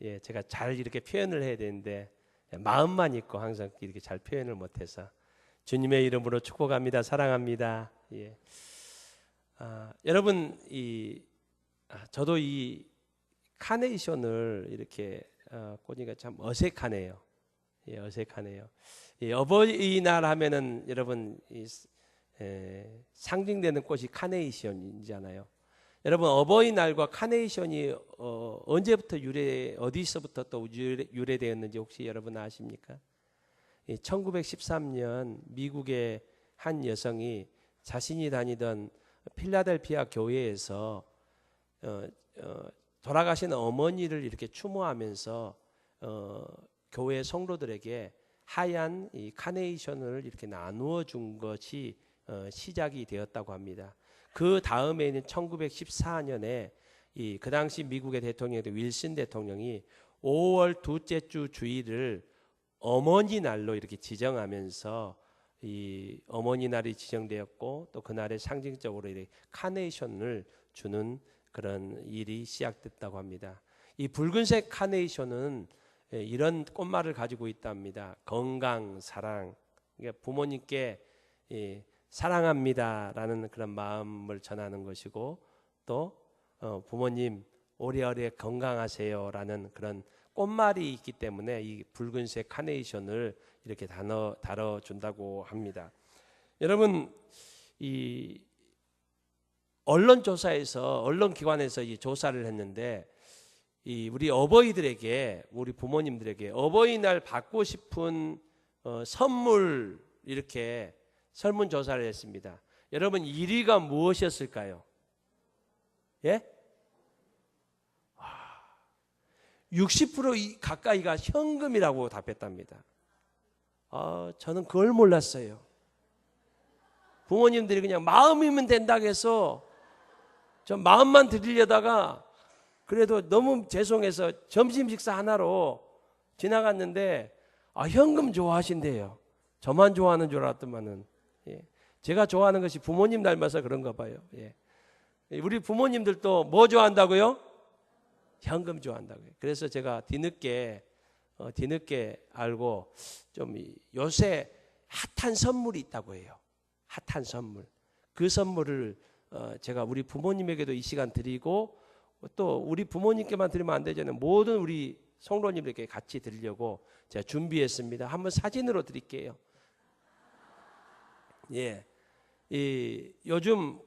예, 제가 잘 이렇게 표현을 해야 되는데 마음만 있고 항상 이렇게 잘 표현을 못해서 주님의 이름으로 축복합니다. 사랑합니다. 예. 여러분 저도 이 카네이션을 이렇게 보니까 참 어색하네요. 예, 어색하네요. 예, 어버이날 하면은 여러분 상징되는 꽃이 카네이션이잖아요. 여러분 어버이날과 카네이션이 언제부터 어디서부터 또 유래되었는지 혹시 여러분 아십니까? 1913년 미국의 한 여성이 자신이 다니던 필라델피아 교회에서 돌아가신 어머니를 이렇게 추모하면서 교회 성도들에게 하얀 이 카네이션을 이렇게 나누어 준 것이 시작이 되었다고 합니다. 그 다음에는 1914년에 그 당시 미국의 대통령이 윌슨 대통령이 5월 둘째 주 주일을 어머니 날로 이렇게 지정하면서 이 어머니 날이 지정되었고 또 그날에 상징적으로 이렇게 카네이션을 주는 그런 일이 시작됐다고 합니다. 이 붉은색 카네이션은 이런 꽃말을 가지고 있답니다. 건강, 사랑. 그러니까 부모님께 사랑합니다라는 그런 마음을 전하는 것이고 또 부모님 오래오래 건강하세요라는 그런 꽃말이 있기 때문에 이 붉은색 카네이션을 이렇게 다뤄준다고 합니다. 여러분 이 언론기관에서 이 조사를 했는데 우리 어버이들에게 우리 부모님들에게 어버이날 받고 싶은 선물 이렇게 설문조사를 했습니다. 여러분 1위가 무엇이었을까요? 예? 60% 가까이가 현금이라고 답했답니다. 저는 그걸 몰랐어요. 부모님들이 그냥 마음이면 된다고 해서 저 마음만 드리려다가 그래도 너무 죄송해서 점심 식사 하나로 지나갔는데 현금 좋아하신대요. 저만 좋아하는 줄 알았더만은 제가 좋아하는 것이 부모님 닮아서 그런가 봐요. 우리 부모님들도 뭐 좋아한다고요? 현금 좋아한다고요. 그래서 제가 뒤늦게 알고 좀 요새 핫한 선물이 있다고 해요. 핫한 선물. 그 선물을 제가 우리 부모님에게도 이 시간 드리고 또 우리 부모님께만 드리면 안 되잖아요. 모든 우리 성도님들께 같이 드리려고 제가 준비했습니다. 한번 사진으로 드릴게요. 예, 요즘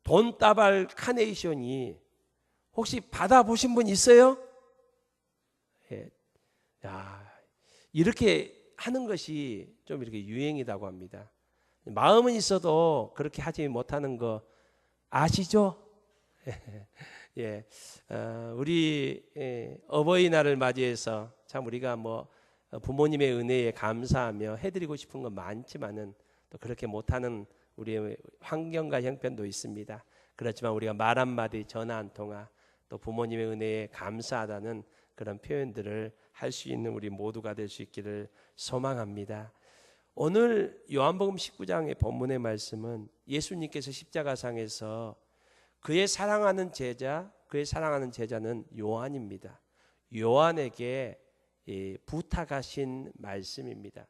돈다발 카네이션이 혹시 받아보신 분 있어요? 예, 이렇게 하는 것이 좀 이렇게 유행이라고 합니다. 마음은 있어도 그렇게 하지 못하는 거 아시죠? 예, 우리 어버이날을 맞이해서 참 우리가 부모님의 은혜에 감사하며 해드리고 싶은 건 많지만은 또 그렇게 못하는 우리의 환경과 형편도 있습니다. 그렇지만 우리가 말 한마디, 전화 한 통화, 또 부모님의 은혜에 감사하다는 그런 표현들을 할 수 있는 우리 모두가 될 수 있기를 소망합니다. 오늘 요한복음 19장의 본문의 말씀은 예수님께서 십자가상에서 그의 사랑하는 제자는 요한입니다. 요한에게 부탁하신 말씀입니다.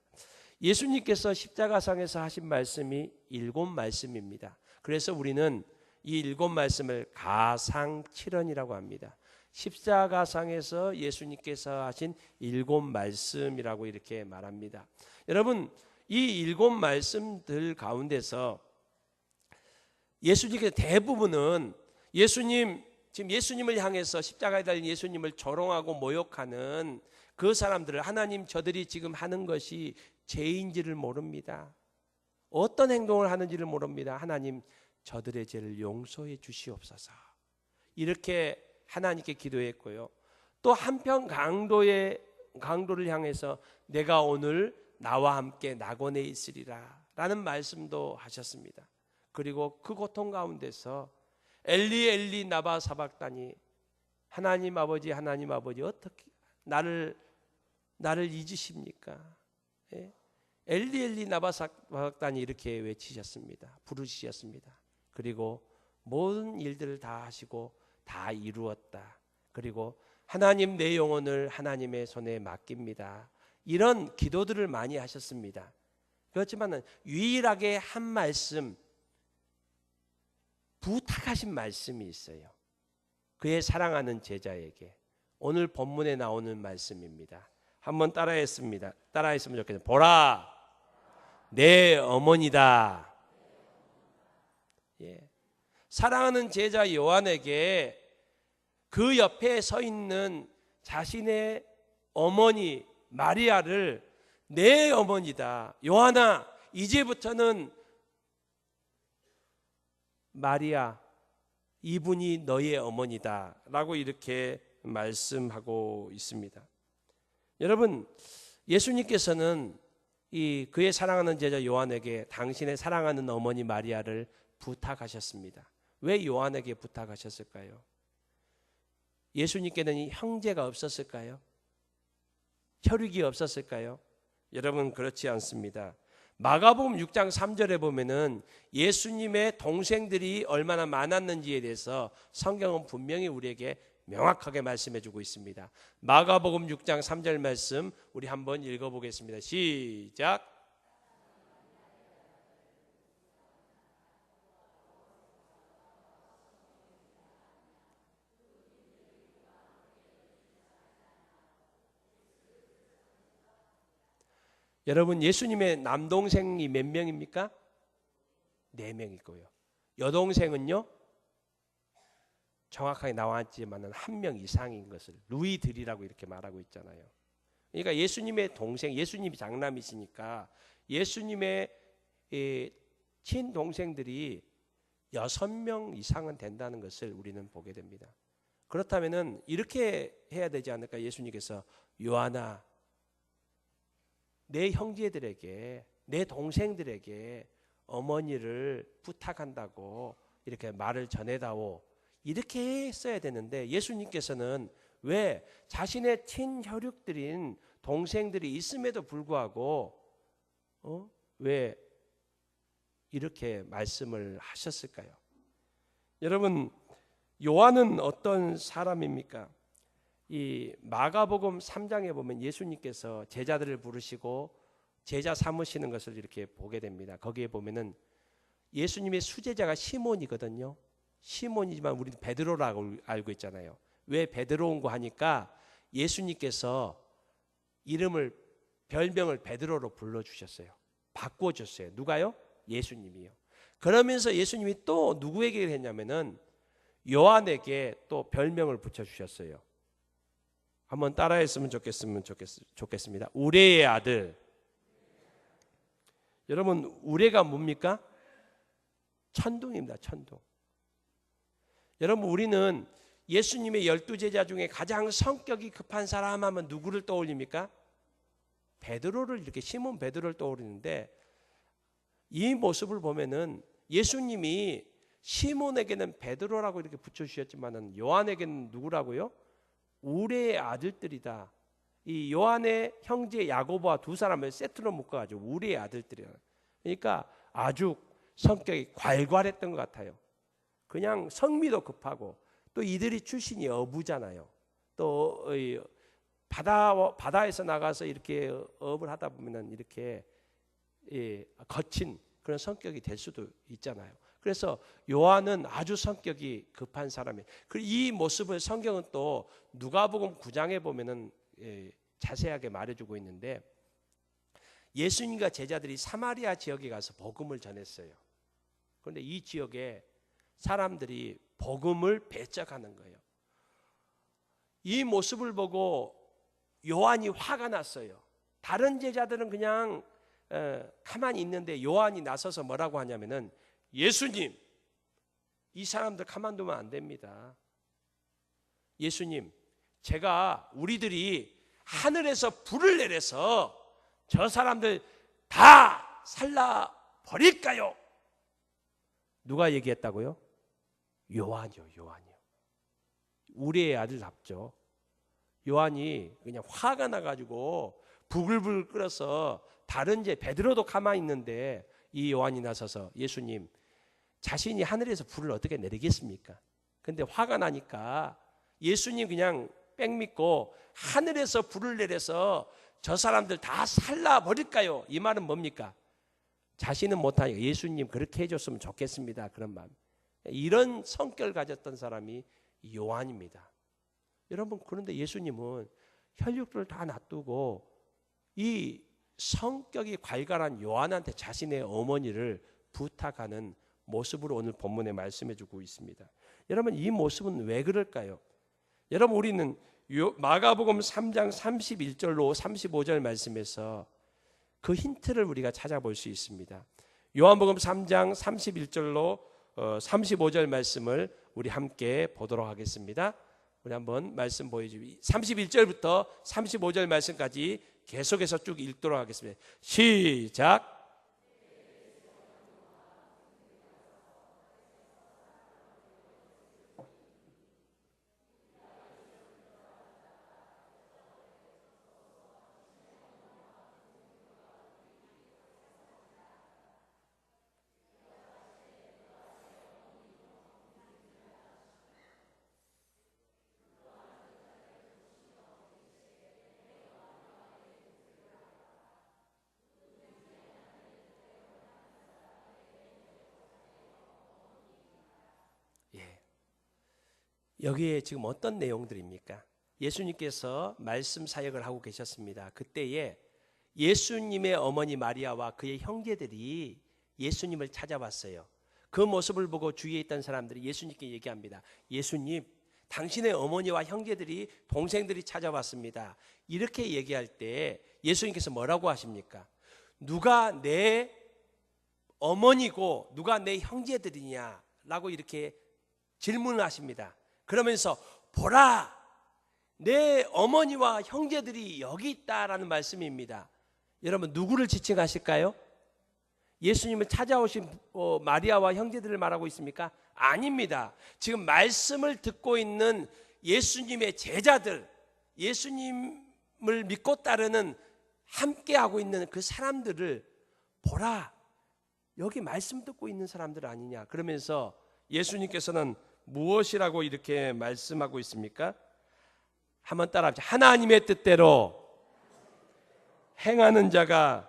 예수님께서 십자가상에서 하신 말씀이 7말씀입니다. 그래서 우리는 이 7말씀을 가상칠언이라고 합니다. 십자가상에서 예수님께서 하신 7말씀이라고 이렇게 말합니다. 여러분, 이 7말씀들 가운데서 예수님께서 대부분은 지금 예수님을 향해서 십자가에 달린 예수님을 조롱하고 모욕하는 그 사람들을 하나님 저들이 지금 하는 것이 죄인지를 모릅니다. 어떤 행동을 하는지를 모릅니다. 하나님 저들의 죄를 용서해 주시옵소서. 이렇게 하나님께 기도했고요. 또 한편 강도를 향해서 내가 오늘 나와 함께 낙원에 있으리라 라는 말씀도 하셨습니다. 그리고 그 고통 가운데서 엘리 엘리 나바 사박다니 하나님 아버지 어떻게 나를 잊으십니까? 엘리 엘리 나바 사박다니 이렇게 외치셨습니다. 부르시셨습니다. 그리고 모든 일들을 다 하시고 다 이루었다. 그리고 하나님, 내 영혼을 하나님의 손에 맡깁니다. 이런 기도들을 많이 하셨습니다. 그렇지만 유일하게 한 말씀, 부탁하신 말씀이 있어요. 그의 사랑하는 제자에게. 오늘 본문에 나오는 말씀입니다. 한번 따라했으면 좋겠습니다. 보라, 내 어머니다. 예. 사랑하는 제자 요한에게 그 옆에 서 있는 자신의 어머니 마리아를 내 어머니다. 요한아, 이제부터는 마리아, 이분이 너의 어머니다 라고 이렇게 말씀하고 있습니다. 여러분, 예수님께서는 그의 사랑하는 제자 요한에게 당신의 사랑하는 어머니 마리아를 부탁하셨습니다. 왜 요한에게 부탁하셨을까요? 예수님께는 형제가 없었을까요? 혈육이 없었을까요? 여러분, 그렇지 않습니다. 마가복음 6장 3절에 보면은 예수님의 동생들이 얼마나 많았는지에 대해서 성경은 분명히 우리에게 명확하게 말씀해 주고 있습니다. 마가복음 6장 3절 말씀 우리 한번 읽어보겠습니다. 시작. 여러분, 예수님의 남동생이 몇 명입니까? 4명이고요. 여동생은요? 정확하게 나왔지만 1명 이상인 것을 루이들이라고 이렇게 말하고 있잖아요. 그러니까 예수님의 동생, 예수님이 장남이시니까 예수님의 친동생들이 6명 이상은 된다는 것을 우리는 보게 됩니다. 그렇다면 이렇게 해야 되지 않을까? 예수님께서 요한아, 내 형제들에게, 내 동생들에게 어머니를 부탁한다고 이렇게 말을 전해다오. 이렇게 했어야 되는데 예수님께서는 왜 자신의 친혈육들인 동생들이 있음에도 불구하고 왜 이렇게 말씀을 하셨을까요? 여러분, 요한은 어떤 사람입니까? 이 마가복음 3장에 보면 예수님께서 제자들을 부르시고 제자 삼으시는 것을 이렇게 보게 됩니다. 거기에 보면은 예수님의 수제자가 시몬이거든요. 시몬이지만 우리는 베드로라고 알고 있잖아요. 왜 베드로인고 하니까 예수님께서 별명을 베드로로 불러주셨어요. 바꿔줬어요. 누가요? 예수님이요. 그러면서 예수님이 또 누구에게 했냐면은 요한에게 또 별명을 붙여주셨어요. 한번 따라했으면 좋겠습니다. 우레의 아들. 여러분, 우레가 뭡니까? 천둥입니다. 천둥. 여러분, 우리는 예수님의 12제자 중에 가장 성격이 급한 사람 하면 누구를 떠올립니까? 베드로를, 이렇게 시몬 베드로를 떠올리는데, 이 모습을 보면은 예수님이 시몬에게는 베드로라고 이렇게 붙여주셨지만은 요한에게는 누구라고요? 우레의 아들들이다. 이 요한의 형제 야고보와 두 사람을 세트로 묶어가지고 우레의 아들들이야. 그러니까 아주 성격이 괄괄했던 것 같아요. 그냥 성미도 급하고, 또 이들이 출신이 어부잖아요. 또 바다에서 나가서 이렇게 어업을 하다 보면은 이렇게 거친 그런 성격이 될 수도 있잖아요. 그래서 요한은 아주 성격이 급한 사람이에요. 이 모습을 성경은 또 누가복음 9장에 보면은 자세하게 말해주고 있는데, 예수님과 제자들이 사마리아 지역에 가서 복음을 전했어요. 그런데 이 지역에 사람들이 복음을 배척하는 거예요. 이 모습을 보고 요한이 화가 났어요. 다른 제자들은 그냥 가만히 있는데 요한이 나서서 뭐라고 하냐면은, 예수님, 이 사람들 가만두면 안 됩니다. 예수님, 우리들이 하늘에서 불을 내려서 저 사람들 다 살라 버릴까요? 누가 얘기했다고요? 요한이요. 우리의 아들답죠. 요한이 그냥 화가 나가지고 부글부글 끓어서 다른 베드로도 가만히 있는데 이 요한이 나서서, 예수님, 자신이 하늘에서 불을 어떻게 내리겠습니까? 근데 화가 나니까 예수님 그냥 믿고 하늘에서 불을 내려서 저 사람들 다 살라버릴까요? 이 말은 뭡니까? 자신은 못하니까 예수님 그렇게 해줬으면 좋겠습니다. 그런 마음. 이런 성격을 가졌던 사람이 요한입니다. 여러분, 그런데 예수님은 혈육들을 다 놔두고 이 성격이 괄괄한 요한한테 자신의 어머니를 부탁하는 모습으로 오늘 본문에 말씀해 주고 있습니다. 여러분, 이 모습은 왜 그럴까요? 여러분, 우리는 마가복음 3장 31절로 35절 말씀에서 그 힌트를 우리가 찾아볼 수 있습니다. 요한복음 3장 31절로 35절 말씀을 우리 함께 보도록 하겠습니다. 우리 한번 말씀 보여주세요. 31절부터 35절 말씀까지 계속해서 쭉 읽도록 하겠습니다. 시작. 여기에 지금 어떤 내용들입니까? 예수님께서 말씀 사역을 하고 계셨습니다. 그때에 예수님의 어머니 마리아와 그의 형제들이 예수님을 찾아왔어요. 그 모습을 보고 주위에 있던 사람들이 예수님께 얘기합니다. 예수님, 당신의 어머니와 형제들이, 동생들이 찾아왔습니다. 이렇게 얘기할 때 예수님께서 뭐라고 하십니까? 누가 내 어머니고 누가 내 형제들이냐라고 이렇게 질문을 하십니다. 그러면서 보라, 내 어머니와 형제들이 여기 있다라는 말씀입니다. 여러분, 누구를 지칭하실까요? 예수님을 찾아오신 마리아와 형제들을 말하고 있습니까? 아닙니다. 지금 말씀을 듣고 있는 예수님의 제자들, 예수님을 믿고 따르는 함께하고 있는 그 사람들을 보라, 여기 말씀 듣고 있는 사람들 아니냐. 그러면서 예수님께서는 무엇이라고 이렇게 말씀하고 있습니까? 한번 따라합시다. 하나님의 뜻대로 행하는 자가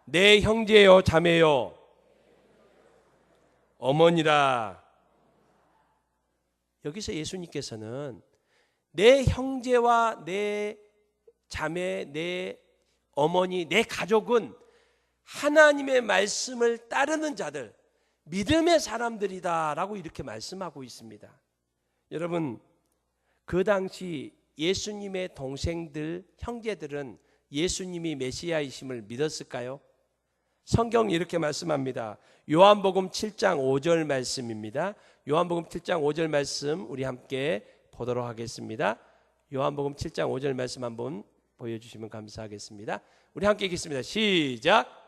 내 형제요 자매요 어머니라. 여기서 예수님께서는 내 형제와 내 자매, 내 어머니, 내 가족은 하나님의 말씀을 따르는 자들, 믿음의 사람들이다라고 이렇게 말씀하고 있습니다. 여러분, 그 당시 예수님의 동생들, 형제들은 예수님이 메시아이심을 믿었을까요? 성경 이렇게 말씀합니다. 요한복음 7장 5절 말씀입니다. 요한복음 7장 5절 말씀 우리 함께 보도록 하겠습니다. 요한복음 7장 5절 말씀 한번 보여주시면 감사하겠습니다. 우리 함께 읽겠습니다. 시작.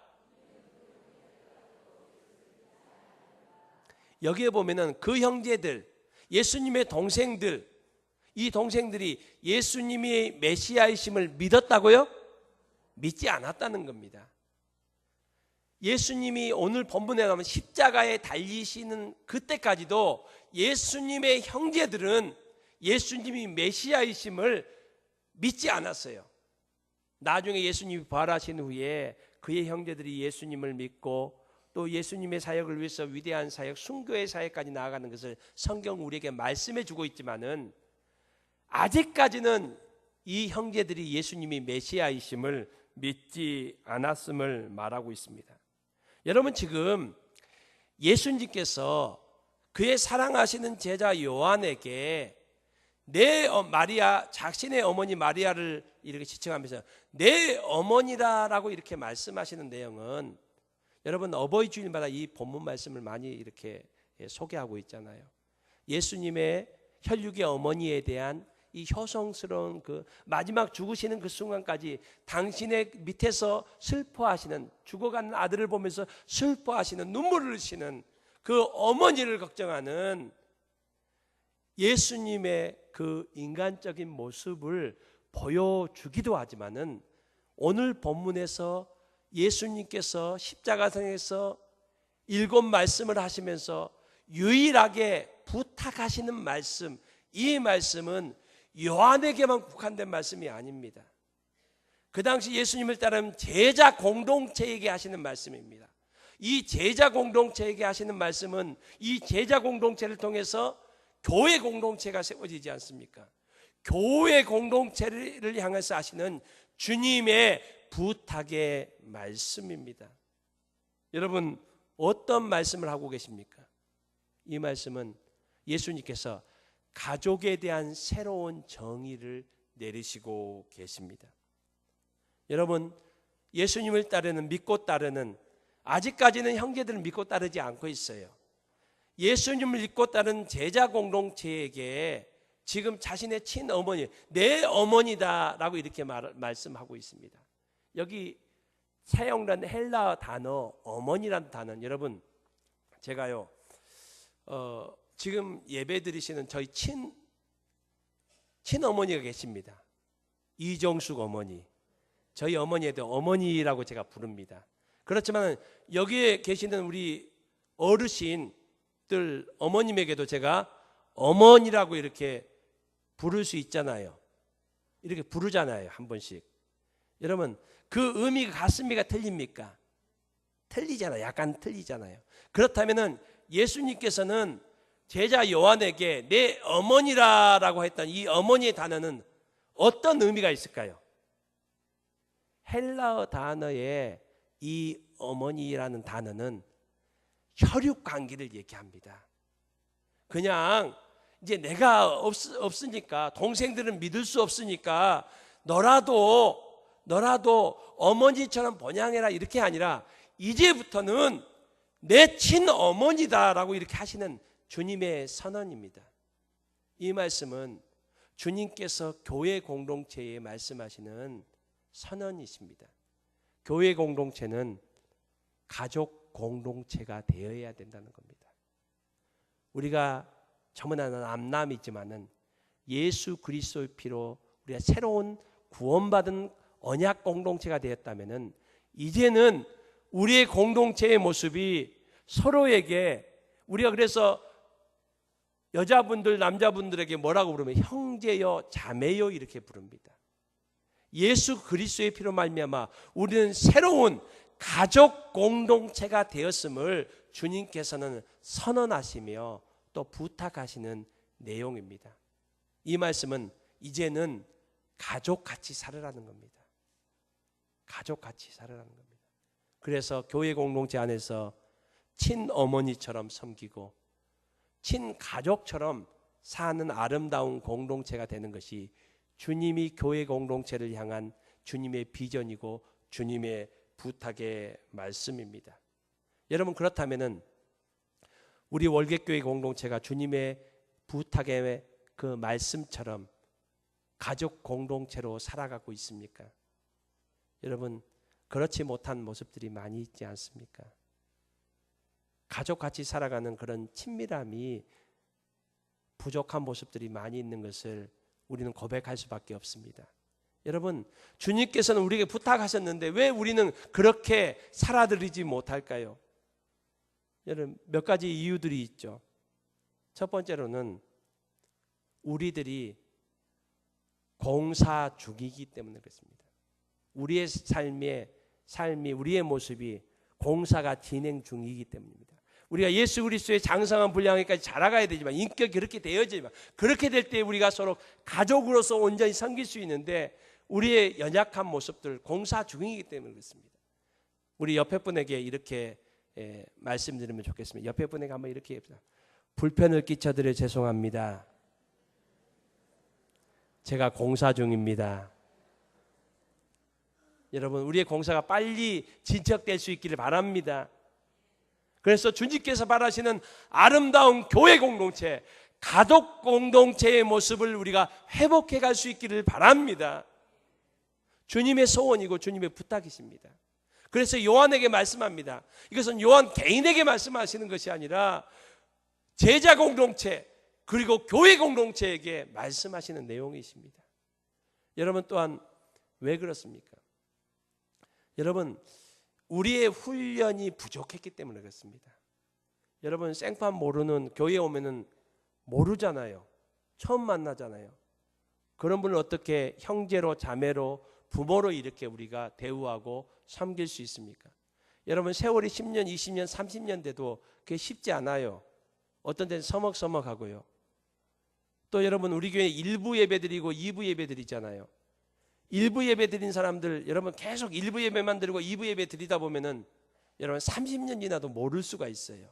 여기에 보면은 그 형제들, 예수님의 동생들, 이 동생들이 예수님이 메시아이심을 믿었다고요? 믿지 않았다는 겁니다. 예수님이 오늘 본문에 가면 십자가에 달리시는 그때까지도 예수님의 형제들은 예수님이 메시아이심을 믿지 않았어요. 나중에 예수님이 부활하신 후에 그의 형제들이 예수님을 믿고 또 예수님의 사역을 위해서 위대한 사역, 순교의 사역까지 나아가는 것을 성경 우리에게 말씀해 주고 있지만은 아직까지는 이 형제들이 예수님이 메시아이심을 믿지 않았음을 말하고 있습니다. 여러분, 지금 예수님께서 그의 사랑하시는 제자 요한에게 마리아, 자신의 어머니 마리아를 이렇게 지칭하면서 내 어머니라라고 이렇게 말씀하시는 내용은, 여러분, 어버이 주일마다 이 본문 말씀을 많이 이렇게 소개하고 있잖아요. 예수님의 혈육의 어머니에 대한 이 효성스러운 그 마지막 죽으시는 그 순간까지 당신의 밑에서 슬퍼하시는, 죽어가는 아들을 보면서 슬퍼하시는, 눈물을 흘리시는 그 어머니를 걱정하는 예수님의 그 인간적인 모습을 보여주기도 하지만은 오늘 본문에서 예수님께서 십자가상에서 7 말씀을 하시면서 유일하게 부탁하시는 말씀, 이 말씀은 요한에게만 국한된 말씀이 아닙니다. 그 당시 예수님을 따르는 제자 공동체에게 하시는 말씀입니다. 이 제자 공동체에게 하시는 말씀은 이 제자 공동체를 통해서 교회 공동체가 세워지지 않습니까? 교회 공동체를 향해서 하시는 주님의 부탁의 말씀입니다. 여러분, 어떤 말씀을 하고 계십니까? 이 말씀은 예수님께서 가족에 대한 새로운 정의를 내리시고 계십니다. 여러분, 예수님을 따르는, 믿고 따르는, 아직까지는 형제들은 믿고 따르지 않고 있어요. 예수님을 믿고 따르는 제자 공동체에게 지금 자신의 친어머니, 내 어머니다라고 이렇게 말씀하고 있습니다. 여기 사용된 헬라 단어, 어머니라는 단어는, 여러분, 제가요, 지금 예배 드리시는 저희 친어머니가 계십니다. 이정숙 어머니. 저희 어머니에 대해 어머니라고 제가 부릅니다. 그렇지만 여기에 계시는 우리 어르신들 어머님에게도 제가 어머니라고 이렇게 부를 수 있잖아요. 이렇게 부르잖아요, 한 번씩. 여러분, 그 의미가 같습니까? 틀립니까? 틀리잖아요. 약간 틀리잖아요. 그렇다면은 예수님께서는 제자 요한에게 내 어머니라고 했던 이 어머니의 단어는 어떤 의미가 있을까요? 헬라어 단어에 이 어머니라는 단어는 혈육 관계를 얘기합니다. 그냥 이제 내가 없으니까, 동생들은 믿을 수 없으니까 너라도 어머니처럼 번양해라, 이렇게 아니라 이제부터는 내 친어머니다라고 이렇게 하시는 주님의 선언입니다. 이 말씀은 주님께서 교회 공동체에 말씀하시는 선언이십니다. 교회 공동체는 가족 공동체가 되어야 된다는 겁니다. 우리가 저번에 남남이지만은 예수 그리스도의 피로 우리가 새로운 구원받은 언약 공동체가 되었다면은 이제는 우리의 공동체의 모습이 서로에게, 우리가 그래서 여자분들 남자분들에게 뭐라고 부르면 형제요 자매요 이렇게 부릅니다. 예수 그리스도의 피로 말미암아 우리는 새로운 가족 공동체가 되었음을 주님께서는 선언하시며 또 부탁하시는 내용입니다. 이 말씀은 이제는 가족같이 살으라는 겁니다. 가족같이 살으라는 겁니다. 그래서 교회 공동체 안에서 친어머니처럼 섬기고 친가족처럼 사는 아름다운 공동체가 되는 것이 주님이 교회 공동체를 향한 주님의 비전이고 주님의 부탁의 말씀입니다. 여러분, 그렇다면은 우리 월계교회 공동체가 주님의 부탁의 그 말씀처럼 가족 공동체로 살아가고 있습니까? 여러분, 그렇지 못한 모습들이 많이 있지 않습니까? 가족같이 살아가는 그런 친밀함이 부족한 모습들이 많이 있는 것을 우리는 고백할 수밖에 없습니다. 여러분, 주님께서는 우리에게 부탁하셨는데 왜 우리는 그렇게 살아들이지 못할까요? 여러분, 몇 가지 이유들이 있죠. 첫 번째로는 우리들이 공사 중이기 때문에 그렇습니다. 우리의 삶이 우리의 모습이 공사가 진행 중이기 때문입니다. 우리가 예수 그리스도의 장성한 분량에까지 자라가야 되지만, 인격이 그렇게 되어지만, 그렇게 될 때 우리가 서로 가족으로서 온전히 섬길 수 있는데 우리의 연약한 모습들, 공사 중이기 때문에 그렇습니다. 우리 옆에 분에게 이렇게 말씀드리면 좋겠습니다. 옆에 분에게 한번 이렇게 해봅시다. 불편을 끼쳐드려 죄송합니다. 제가 공사 중입니다. 여러분, 우리의 공사가 빨리 진척될 수 있기를 바랍니다. 그래서 주님께서 바라시는 아름다운 교회 공동체, 가족 공동체의 모습을 우리가 회복해 갈 수 있기를 바랍니다. 주님의 소원이고 주님의 부탁이십니다. 그래서 요한에게 말씀합니다. 이것은 요한 개인에게 말씀하시는 것이 아니라 제자 공동체 그리고 교회 공동체에게 말씀하시는 내용이십니다. 여러분, 또한 왜 그렇습니까? 여러분, 우리의 훈련이 부족했기 때문에 그렇습니다. 여러분, 생판 모르는, 교회에 오면은 모르잖아요. 처음 만나잖아요. 그런 분을 어떻게 형제로, 자매로, 부모로 이렇게 우리가 대우하고 섬길 수 있습니까? 여러분, 세월이 10년, 20년, 30년 돼도 그게 쉽지 않아요. 어떤 데는 서먹서먹하고요. 또 여러분, 우리 교회 1부 예배 드리고 2부 예배 드리잖아요. 1부 예배 드린 사람들, 여러분 계속 1부 예배만 드리고 2부 예배 드리다 보면은 여러분 30년 지나도 모를 수가 있어요.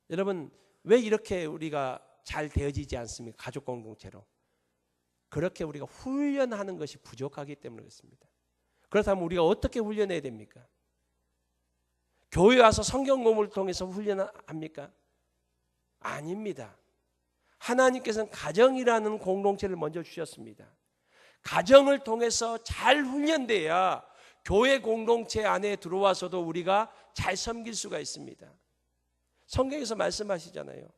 여러분, 왜 이렇게 우리가 잘 되어지지 않습니까? 가족 공동체로. 그렇게 우리가 훈련하는 것이 부족하기 때문에 그렇습니다. 그렇다면 우리가 어떻게 훈련해야 됩니까? 교회 와서 성경 공부를 통해서 훈련합니까? 아닙니다. 하나님께서는 가정이라는 공동체를 먼저 주셨습니다. 가정을 통해서 잘 훈련돼야 교회 공동체 안에 들어와서도 우리가 잘 섬길 수가 있습니다. 성경에서 말씀하시잖아요.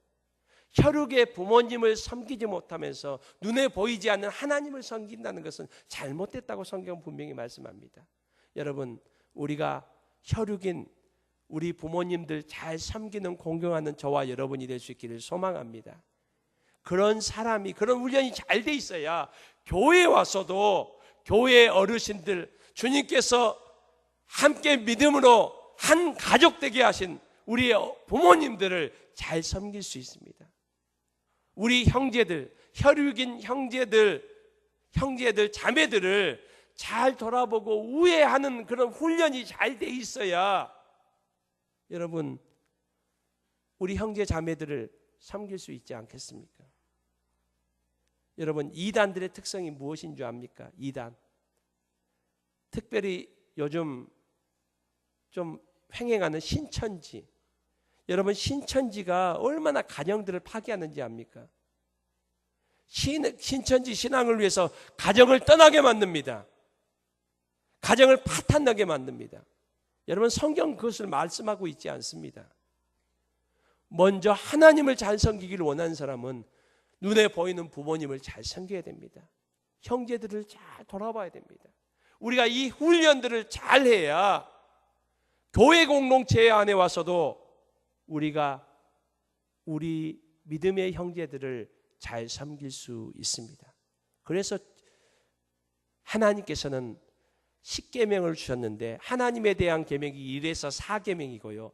혈육의 부모님을 섬기지 못하면서 눈에 보이지 않는 하나님을 섬긴다는 것은 잘못됐다고 성경은 분명히 말씀합니다. 여러분, 우리가 혈육인 우리 부모님들 잘 섬기는 공경하는 저와 여러분이 될 수 있기를 소망합니다. 그런 사람이, 그런 훈련이 잘 돼 있어야 교회에 와서도 교회 어르신들, 주님께서 함께 믿음으로 한 가족 되게 하신 우리 부모님들을 잘 섬길 수 있습니다. 우리 형제들, 혈육인 형제들, 자매들을 잘 돌아보고 우애하는 그런 훈련이 잘 돼 있어야 여러분, 우리 형제 자매들을 섬길 수 있지 않겠습니까? 여러분, 이단들의 특성이 무엇인 줄 압니까? 이단. 특별히 요즘 좀 횡행하는 신천지. 여러분, 신천지가 얼마나 가정들을 파괴하는지 압니까? 신천지 신앙을 위해서 가정을 떠나게 만듭니다. 가정을 파탄나게 만듭니다. 여러분, 성경 그것을 말씀하고 있지 않습니다. 먼저 하나님을 잘 섬기기를 원하는 사람은 눈에 보이는 부모님을 잘 섬겨야 됩니다. 형제들을 잘 돌아봐야 됩니다. 우리가 이 훈련들을 잘 해야 교회 공동체 안에 와서도 우리가 우리 믿음의 형제들을 잘 섬길 수 있습니다. 그래서 하나님께서는 10계명을 주셨는데 하나님에 대한 계명이 1에서 4계명이고요.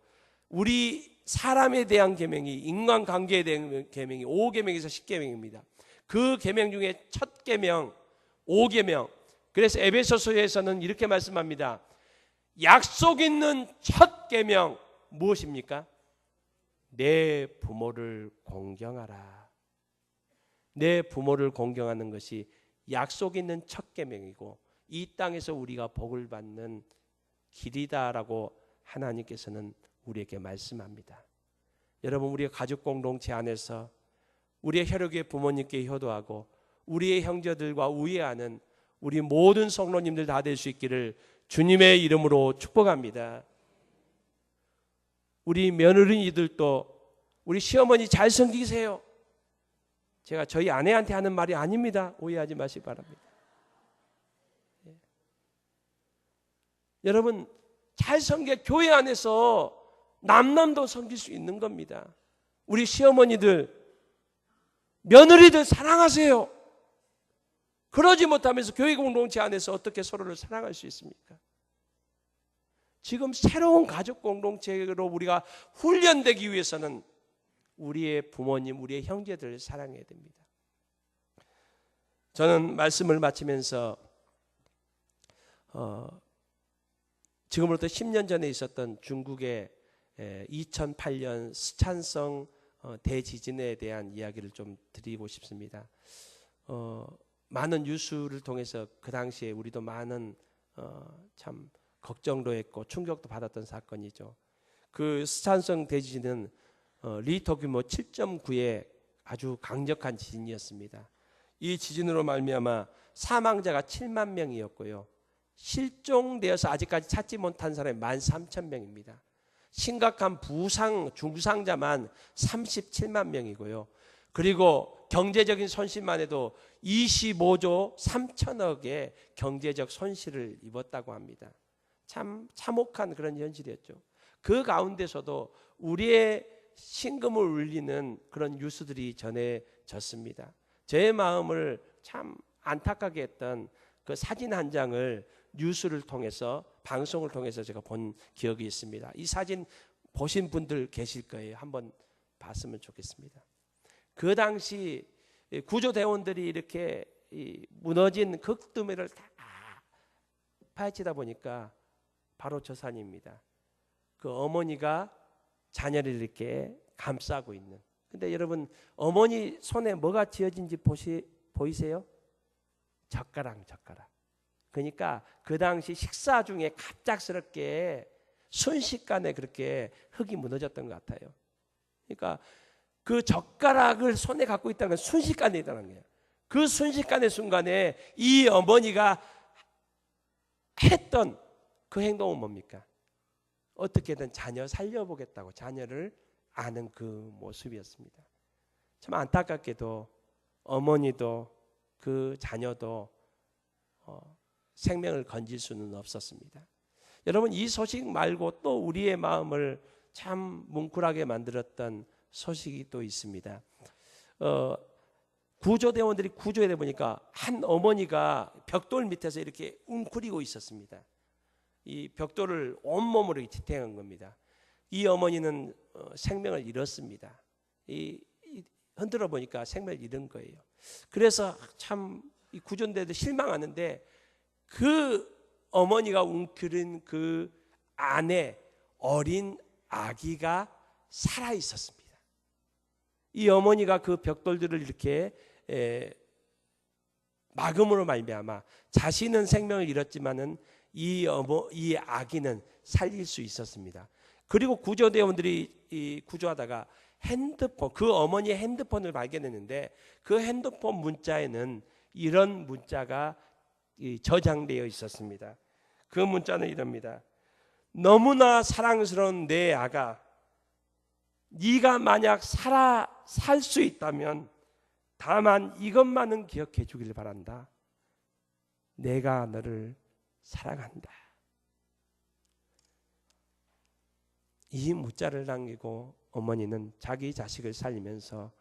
우리 사람에 대한 계명이, 인간관계에 대한 계명이 5계명에서 10계명입니다. 그 계명 중에 첫 계명, 5계명. 그래서 에베소서에서는 이렇게 말씀합니다. 약속 있는 첫 계명 무엇입니까? 내 부모를 공경하라. 내 부모를 공경하는 것이 약속 있는 첫 계명이고 이 땅에서 우리가 복을 받는 길이다라고 하나님께서는 우리에게 말씀합니다. 여러분, 우리의 가족 공동체 안에서 우리의 혈육의 부모님께 효도하고 우리의 형제들과 우애하는 우리 모든 성도님들 다 될 수 있기를 주님의 이름으로 축복합니다. 우리 며느리들도 우리 시어머니 잘 섬기세요. 제가 저희 아내한테 하는 말이 아닙니다. 오해하지 마시기 바랍니다. 여러분, 잘 섬겨 교회 안에서 남남도 섬길 수 있는 겁니다. 우리 시어머니들, 며느리들 사랑하세요. 그러지 못하면서 교회 공동체 안에서 어떻게 서로를 사랑할 수 있습니까? 지금 새로운 가족 공동체로 우리가 훈련되기 위해서는 우리의 부모님, 우리의 형제들을 사랑해야 됩니다. 저는 말씀을 마치면서 지금으로부터 10년 전에 있었던 중국의 2008년 스촨성 대지진에 대한 이야기를 좀 드리고 싶습니다. 많은 뉴스를 통해서 그 당시에 우리도 많은 참 걱정도 했고 충격도 받았던 사건이죠. 그 스촨성 대지진은 리터 규모 7.9의 아주 강력한 지진이었습니다. 이 지진으로 말미암아 사망자가 7만 명이었고요. 실종되어서 아직까지 찾지 못한 사람이 13,000명입니다. 심각한 부상, 중상자만 37만 명이고요. 그리고 경제적인 손실만 해도 25조 3천억의 경제적 손실을 입었다고 합니다. 참 참혹한 그런 현실이었죠. 그 가운데서도 우리의 심금을 울리는 그런 뉴스들이 전해졌습니다. 제 마음을 참 안타깝게 했던 그 사진 한 장을 뉴스를 통해서, 방송을 통해서 제가 본 기억이 있습니다. 이 사진 보신 분들 계실 거예요. 한번 봤으면 좋겠습니다. 그 당시 구조대원들이 이렇게 무너진 극두매를 다 파헤치다 보니까 바로 저 사진입니다. 그 어머니가 자녀를 이렇게 감싸고 있는. 근데 여러분, 어머니 손에 뭐가 쥐어진지 보이세요? 젓가락. 그러니까 그 당시 식사 중에 갑작스럽게 순식간에 그렇게 흙이 무너졌던 것 같아요. 그러니까 그 젓가락을 손에 갖고 있다는 건 순식간에 있다는 거예요. 그 순식간의 순간에 이 어머니가 했던 그 행동은 뭡니까? 어떻게든 자녀 살려보겠다고 자녀를 아는 그 모습이었습니다. 참 안타깝게도 어머니도 그 자녀도 생명을 건질 수는 없었습니다. 여러분, 이 소식 말고 또 우리의 마음을 참 뭉클하게 만들었던 소식이 또 있습니다. 구조대원들이 구조해다 보니까 한 어머니가 벽돌 밑에서 이렇게 웅크리고 있었습니다. 이 벽돌을 온몸으로 지탱한 겁니다. 이 어머니는 생명을 잃었습니다. 흔들어 보니까 생명을 잃은 거예요. 그래서 참 이 구조대도 실망하는데 그 어머니가 웅크린 그 안에 어린 아기가 살아 있었습니다. 이 어머니가 그 벽돌들을 이렇게 막음으로 말미암아 자신은 생명을 잃었지만은 이 아기는 살릴 수 있었습니다. 그리고 구조대원들이 구조하다가 그 어머니의 핸드폰을 발견했는데 그 핸드폰 문자에는 이런 문자가 저장되어 있었습니다. 그 문자는 이럽니다. 너무나 사랑스러운 내 아가, 네가 만약 살 수 있다면 다만 이것만은 기억해 주길 바란다. 내가 너를 사랑한다. 이 문자를 남기고 어머니는 자기 자식을 살리면서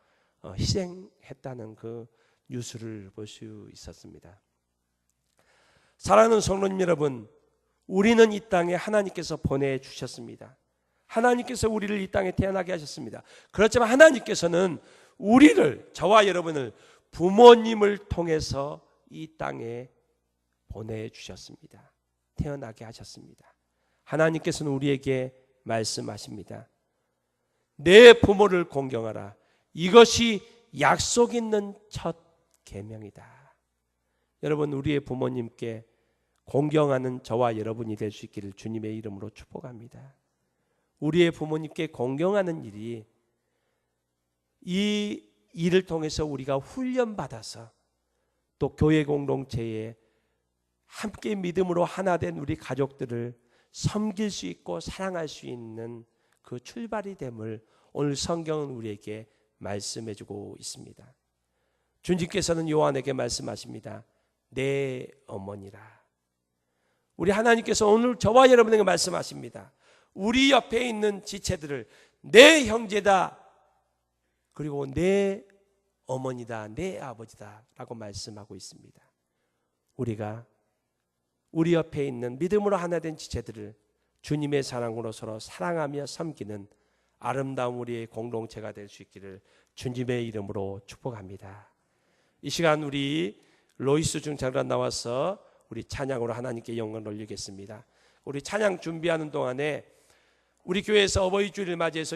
희생했다는 그 뉴스를 볼 수 있었습니다. 사랑하는 성도님 여러분, 우리는 이 땅에 하나님께서 보내주셨습니다. 하나님께서 우리를 이 땅에 태어나게 하셨습니다. 그렇지만 하나님께서는 우리를, 저와 여러분을 부모님을 통해서 이 땅에 보내주셨습니다. 태어나게 하셨습니다. 하나님께서는 우리에게 말씀하십니다. 내 부모를 공경하라. 이것이 약속 있는 첫 계명이다. 여러분, 우리의 부모님께 공경하는 저와 여러분이 될 수 있기를 주님의 이름으로 축복합니다. 우리의 부모님께 공경하는 일이, 이 일을 통해서 우리가 훈련받아서 또 교회 공동체에 함께 믿음으로 하나 된 우리 가족들을 섬길 수 있고 사랑할 수 있는 그 출발이 됨을 오늘 성경은 우리에게 말씀해주고 있습니다. 주님께서는 요한에게 말씀하십니다. 내 어머니라. 우리 하나님께서 오늘 저와 여러분에게 말씀하십니다. 우리 옆에 있는 지체들을 내 형제다, 그리고 내 어머니다, 내 아버지다 라고 말씀하고 있습니다. 우리가 우리 옆에 있는 믿음으로 하나 된 지체들을 주님의 사랑으로 서로 사랑하며 섬기는 아름다운 우리의 공동체가 될 수 있기를 주님의 이름으로 축복합니다. 이 시간 우리 로이스 중장단 나와서 우리 찬양으로 하나님께 영광을 올리겠습니다. 우리 찬양 준비하는 동안에 우리 교회에서 어버이 주일을 맞이해서